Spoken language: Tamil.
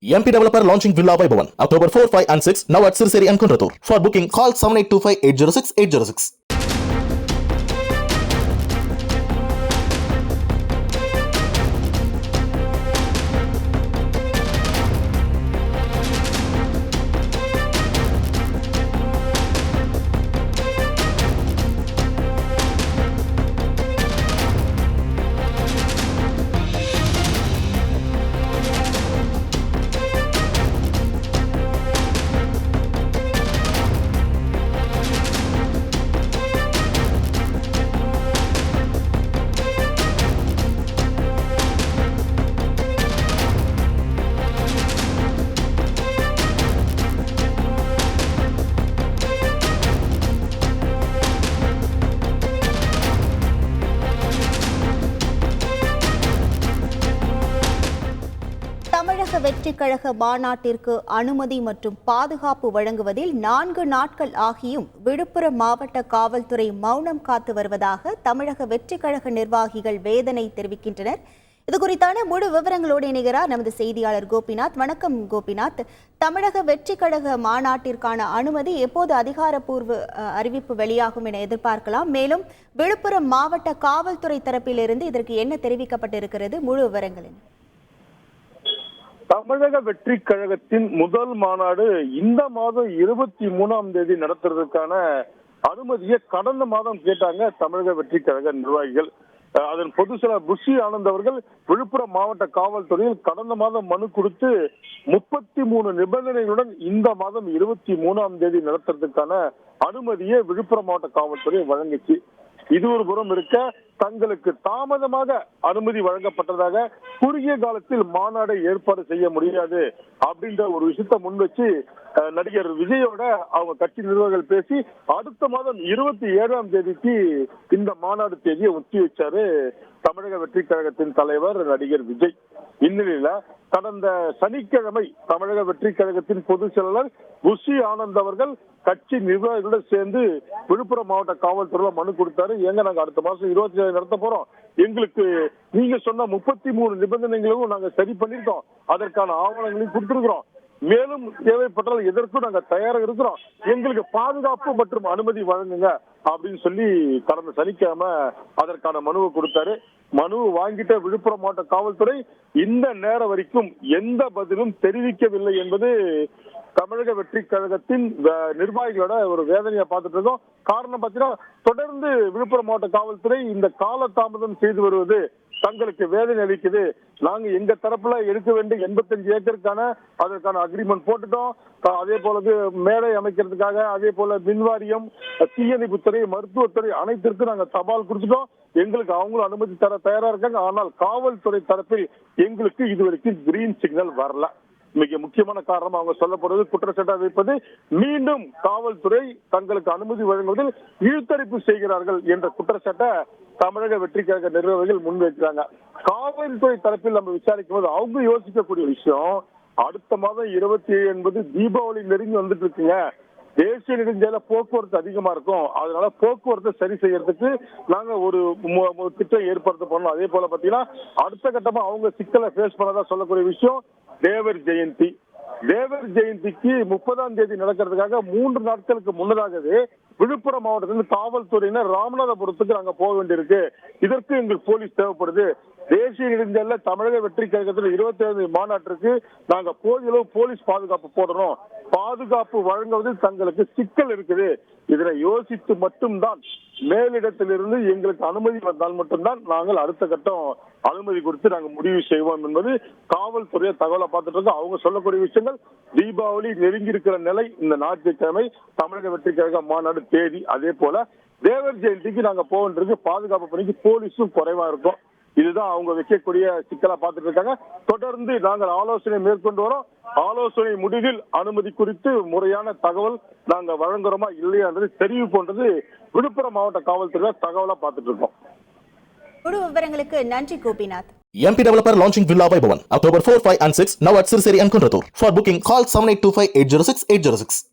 MP Developer launching Villa Vaibhavan October 4, 5 and 6 now at Sirseri and Kunratur. For booking call 7825806806. தமிழக வெற்றிக் கழக மாநாட்டிற்கு அனுமதி மற்றும் பாதுகாப்பு வழங்குவதில் 4 நாட்கள் ஆகியும் விழுப்புரம் மாவட்ட காவல்துறை மௌனம் காத்து வருவதாக தமிழக வெற்றிக் கழக நிர்வாகிகள் வேதனை தெரிவிக்கின்றனர். இதுகுறித்தான முழு விவரங்களோடு இணைகிறார் நமது செய்தியாளர் கோபிநாத். வணக்கம் கோபிநாத். தமிழக வெற்றிக் கழக மாநாட்டிற்கான அனுமதி எப்போது அதிகாரப்பூர்வ அறிவிப்பு வெளியாகும் என எதிர்பார்க்கலாம்? மேலும் விழுப்புரம் மாவட்ட காவல்துறை தரப்பிலிருந்து இதற்கு என்ன தெரிவிக்கப்பட்டிருக்கிறது? முழு விவரங்கள் என்ன? தமிழக வெற்றி கழகத்தின் முதல் மாநாடு இந்த மாதம் 23ஆம் தேதி நடத்துறதுக்கான அனுமதியை கடந்த மாதம் கேட்டாங்க தமிழக வெற்றி கழக நிர்வாகிகள். அதன் பொதுச் செயலர் புஷி ஆனந்த் அவர்கள் விழுப்புரம் மாவட்ட காவல்துறையில் கடந்த மாதம் மனு கொடுத்து 33 நிபந்தனைகளுடன் இந்த மாதம் 23ஆம் தேதி நடத்துறதுக்கான அனுமதியை விழுப்புரம் மாவட்ட காவல்துறை வழங்கிச்சு. இது ஒரு புறம் இருக்க, தங்களுக்கு தாமதமாக அனுமதி வழங்கப்பட்டதாக குறுகிய காலத்தில் மாநாடை ஏற்பாடு செய்ய முடியாது அப்படின்ற ஒரு விஷயத்த முன் வச்சு நடிகர் விஜயோட அவங்க கட்சி நிர்வாகிகள் பேசி அடுத்த மாதம் 27ஆம் தேதிக்கு இந்த மாநாடு தேதியை ஒத்தி வச்சாரு தமிழக வெற்றி கழகத்தின் தலைவர் நடிகர் விஜய். இந்நிலையில கடந்த சனிக்கிழமை தமிழக வெற்றி கழகத்தின் பொதுச் செயலாளர் புஷி ஆனந்த் அவர்கள் கட்சி நிர்வாகிகளுடன் சேர்ந்து விழுப்புரம் மாவட்ட காவல்துறையில மனு கொடுத்தாரு. ஏங்க, நாங்க அடுத்த மாசம் 27 நடத்த போறோம், எங்களுக்கு நீங்க சொன்ன 33 நிபந்தனைகளும் நாங்க சரி பண்ணிருக்கோம், அதற்கான ஆவணங்களையும் கொடுத்திருக்கிறோம், மேலும் தேவைப்பட்டால் எதற்கும் நாங்க தயாராக இருக்கிறோம், எங்களுக்கு பாதுகாப்பு மற்றும் அனுமதி வழங்குங்க அப்படின்னு சொல்லி கடந்த சனிக்கிழமை அதற்கான மனுவை கொடுத்தாரு. மனு வாங்கிட்ட விழுப்புரம் மாவட்ட காவல்துறை இந்த நேரம் வரைக்கும் எந்த பதிலும் தெரிவிக்கவில்லை என்பது தமிழக வெற்றி கழகத்தின் நிர்வாகிகளோட ஒரு வேதனையை பார்த்துட்டு இருக்கோம். காரணம் பார்த்தீங்கன்னா, தொடர்ந்து விழுப்புரம் மாவட்ட காவல்துறை இந்த கால தாமதம் செய்து வருவது தங்களுக்கு வேதனை அளிக்குது. நாங்க எங்க தரப்புல எடுக்க வேண்டிய 85 ஏக்கருக்கான அதற்கான அக்ரிமெண்ட் போட்டுட்டோம். அதே போல மேடை அமைக்கிறதுக்காக, அதே போல மின்வாரியம், தீயணைப்புத்துறை, மருத்துவத்துறை அனைத்திற்கும் நாங்க தபால் கொடுத்துட்டோம். எங்களுக்கு அவங்களும் அனுமதி தர தயாரா இருக்காங்க. ஆனால் காவல்துறை தரப்பில் எங்களுக்கு இதுவரைக்கும் கிரீன் சிக்னல் வரல. மிக முக்கியமான காரணம் அவங்க சொல்லப்படுவது குற்றச்சாட்டை வைப்பது, மீண்டும் காவல்துறை தங்களுக்கு அனுமதி வழங்குவதில் இழுத்தடிப்பு செய்கிறார்கள் என்ற குற்றச்சாட்டை தமிழக வெற்றி கழக நிர்வாகிகள் முன்வைக்கிறாங்க. காவல்துறை தரப்பில் நம்ம விசாரிக்கும் போது அவங்க யோசிக்கக்கூடிய விஷயம், அடுத்த மாதம் 27 என்பது தீபாவளி நெருங்கி வந்துட்டு இருக்குங்க, தேசிய நெடுஞ்சாலை போக்குவரத்து அதிகமா இருக்கும், அதனால போக்குவரத்தை சரி செய்யறதுக்கு நாங்க ஒரு திட்டம் ஏற்படுத்த போறோம். அதே போல பாத்தீங்கன்னா அடுத்த கட்டமா அவங்க சிக்கலை பேஸ் பண்ணதா சொல்லக்கூடிய விஷயம் தேவர் ஜெயந்தி. தேவர் ஜெயந்திக்கு 30ஆம் தேதி நடக்கிறதுக்காக 3 நாட்களுக்கு முன்னதாகவே விழுப்புரம் மாவட்டத்தில் காவல்துறையினர் ராமநாதபுரத்துக்கு நாங்க போக வேண்டியிருக்கு. இதற்கு எங்களுக்கு போலீஸ் தேவைப்படுது. தேசிய நெடுஞ்சாலையில தமிழக வெற்றி கழகத்தில் 27 மாநாட்டிற்கு நாங்க போதிய அளவு போலீஸ் பாதுகாப்பு போடணும், பாதுகாப்பு வழங்குவதில் தங்களுக்கு சிக்கல் இருக்குது. இதனை யோசித்து மட்டும்தான் மேலிடத்திலிருந்து எங்களுக்கு அனுமதி வந்தால் மட்டும்தான் நாங்கள் அடுத்த கட்டம் அனுமதி கொடுத்து நாங்கள் முடிவு செய்வோம் என்பது காவல்துறையை தகவலை பார்த்துட்டு இருக்கோம். அவங்க சொல்லக்கூடிய விஷயங்கள், தீபாவளி நெருங்கி இருக்கிற நிலை, இந்த ஞாயிற்றுக்கிழமை தமிழக வெற்றி கழக மாநாடு தேதி, அதே போல தேவர் ஜெயந்திக்கு நாங்க போகின்றது பாதுகாப்பு பணிக்கு போலீஸும் குறைவா இருக்கும். இதுதான் அவங்க வைக்கக்கூடிய சிக்கலா பார்த்துட்டு இருக்காங்க. தொடர்ந்து நாங்கள் ஆலோசனை மேற்கொண்டு வரோம். ஆலோசனை முடிவில் அனுமதி குறித்து முறையான தகவல் நாங்க வழங்குறோமா இல்லையா என்பது தெரிவு போன்றது விழுப்புரம் மாவட்ட காவல்துறை தகவலா பார்த்துட்டு இருக்கோம். முழு விவரங்களுக்கு நன்றி Gopinath. MP Developer launching Villa Vaibhavan October 4, 5 and 6 now at Sirseri and Kunratur. For booking call 7825806806.